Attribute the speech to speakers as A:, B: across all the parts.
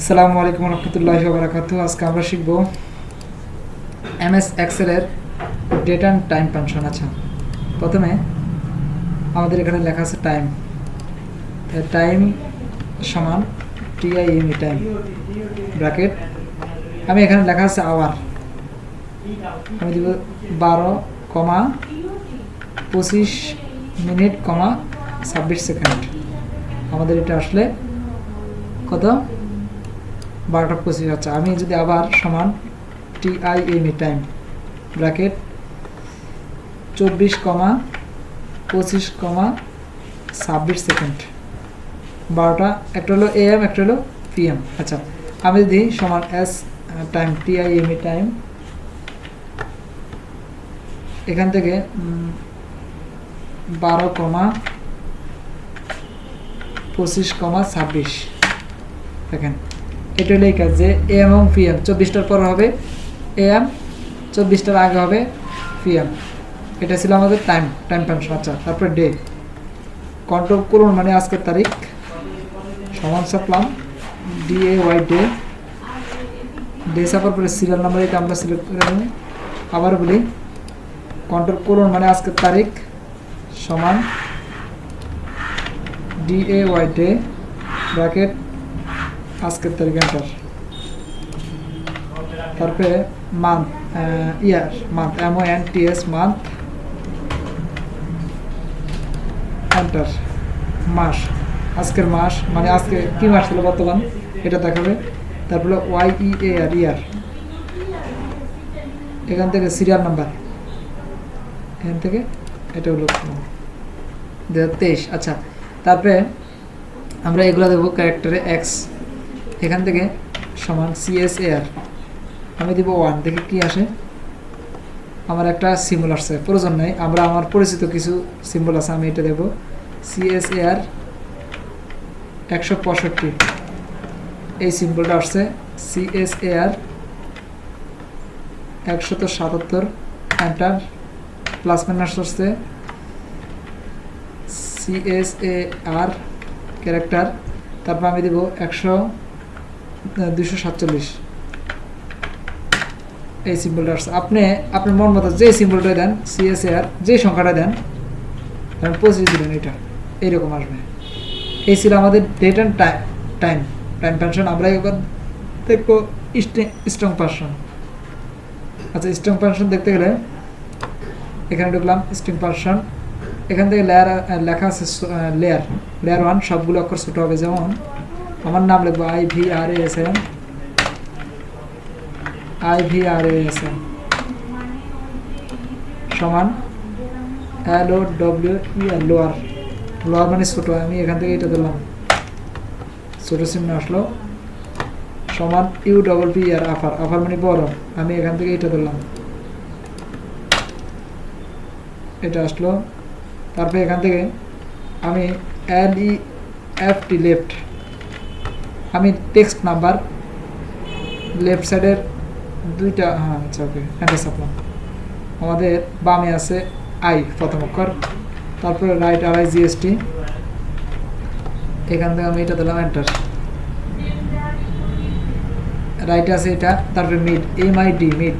A: আসসালামু আলাইকুম রহমতুল্লাহি ওয়া বারাকাতুহু। আজকে আমরা শিখব এমএস এক্সেল এর ডেট অ্যান্ড টাইম ফাংশন। আচ্ছা, প্রথমে আমাদের এখানে লেখা আছে টাইম। টাইম সমান TIME টাইম ব্র্যাকেট, আমি এখানে লেখা আছে আওয়ার, আমি দিব 12,25 সেকেন্ড। আমাদের এটা আসলে কত? 12:25। আচ্ছা, আমি যদি আবার সমান TIME টাইম ব্র্যাকেট 24,25,26 সেকেন্ড। 12টা, একটা হলো AM, একটা হলো PM। আচ্ছা, আমি যদি সমান এস টাইম TIME টাইম এখান থেকে 12,25,26 দেখেন, এটা হলো এই কাজ যে AM এবং PM 24টার পর হবে AM, 24টার আগে হবে PM। এটা ছিল আমাদের টাইম ফাংশন। আচ্ছা, তারপরে ডে কন্ট্রোল করুন মানে আজকের তারিখ সমান চাপলাম DAY ডে। ডে চাপার পরে সিরিয়াল নাম্বার এটা আমরা সিলেক্ট করে দেব। আবার বলি কন্ট্রোল করুন মানে আজকের তারিখ সমান DAY ডে ব্র্যাকেট আজকের তারিখ এন্টার। তারপরে month year month MONTS month enter. মাস আজকের মাস মানে আজকে কি মাস ছিল বর্তমান এটা দেখাবে। তারপরে YEAR ইয়ার, এখান থেকে সিরিয়াল নাম্বার, এখান থেকে এটা হলো 2023। আচ্ছা, তারপরে আমরা এগুলো দেবো ক্যারেক্টারে X, এখান থেকে সমান CSAR, আমি দিব 1, দেখি কি আসে। আমার একটা সিম্বল আসছে, প্রয়োজন নেই, আমরা আমার পরিচিত কিছু সিম্বল আছে, আমি এটা দেব CSAR 165, এই সিম্বলটা আসছে। CSAR 177 এন্টার, প্লাস মাইনাস আসছে CSAR ক্যারেক্টার, তারপর আমি দেব 247, এই সিম্বলটা আসছে। আপনি আপনার মন মতো যে সিম্বলটা দেন, CSAR যে সংখ্যাটা দেন, আমি 25 দিলেন, এটা এইরকম আসবে। এই ছিল আমাদের ডেট অ্যান্ড টাইম ফাংশন। আমরা এবার দেখবো স্ট্রং ফাংশন। আচ্ছা, স্ট্রং ফাংশন দেখতে গেলে এখানে ঢুকলাম স্ট্রিং ফাংশন, এখান থেকে লেখা আছে লেয়ার 1, সবগুলো অক্ষর ছোট হবে। যেমন আমার নাম লিখবো IVRASM সমান LOWER লোয়ার মানে ছোট, আমি এখান থেকে এটা দিলাম, ছোট চিহ্ন আসলো। সমান UPPER আফার মানে বড়, আমি এখান থেকে এটা দিলাম, এটা আসলো। তারপরে এখান থেকে আমি LEFT লেফট, আমি টেক্সট নাম্বার লেফট সাইডের 2টা, হ্যাঁ আচ্ছা ওকে, এন্টার চাপলাম। আমাদের বামে আছে I প্রথম অক্ষর, তারপরে রাইট RIGST, এখান থেকে আমি এটা দিলাম এন্টার। রাইট আছে এটা, তারপরে মিড MID মিড,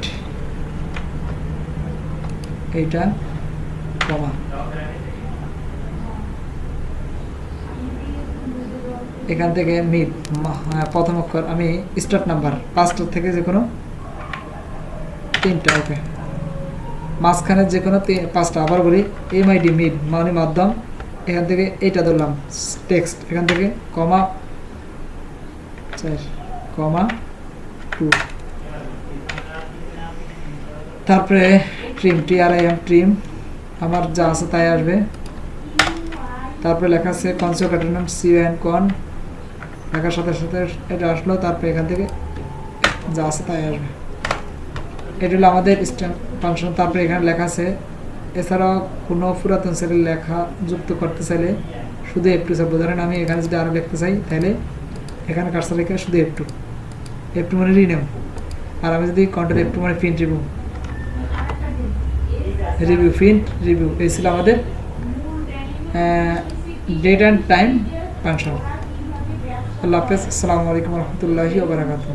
A: এইটা কমা, এখান থেকে মিড প্রথম অক্ষর, আমি স্টার্ট নাম্বার 5টা থেকে যে কোনো 3টা, ওকে, মাঝখানে যে কোনো 5টা। আবার বলি MID মিড মানে মাধ্যম, এখান থেকে এইটা ধরলাম টেক্সট, এখান থেকে কমা 4,2, তারপরে ট্রিম TRIM ট্রিম, আমার যা আছে তাই আসবে। তারপরে লেখা আছে কনসোকাটেনন CON কন, লেখার সাথে সাথে এটা আসলো। তারপরে এখান থেকে যা আছে তাই আসবে। এটা হলো আমাদের স্ট্রিং ফাংশন। তারপরে এখানে লেখা আছে, এছাড়াও কোনো পুরাতন সেলের লেখা যুক্ত করতে চাইলে শুধু F2 চাপবো। ধরেন আমি এখানে যদি আরও লিখতে চাই, তাহলে এখানে কার্সর রেখে শুধু F2 মানে রিনেম। আর আমি যদি কন্ট্রোল F2 মানে প্রিন্ট রিভিউ। এই ছিল আমাদের ডেট অ্যান্ড টাইম ফাংশন। আল্লাহ হাফেজ। আসসালামু আলাইকুম রহমতুল্লাহি ওয়া বারাকাতুহু।